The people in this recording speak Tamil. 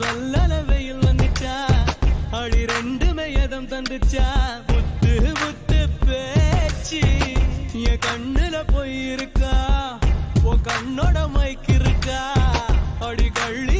வல்லல வெயில் வந்துச்சா அடி ரெண்டுமே எதம் தந்துச்சா புத்து புத்து பேச்சு என் கண்ணுல போய் இருக்கா உன் கண்ணோட மைக்கு இருக்கா அடி கள்ளி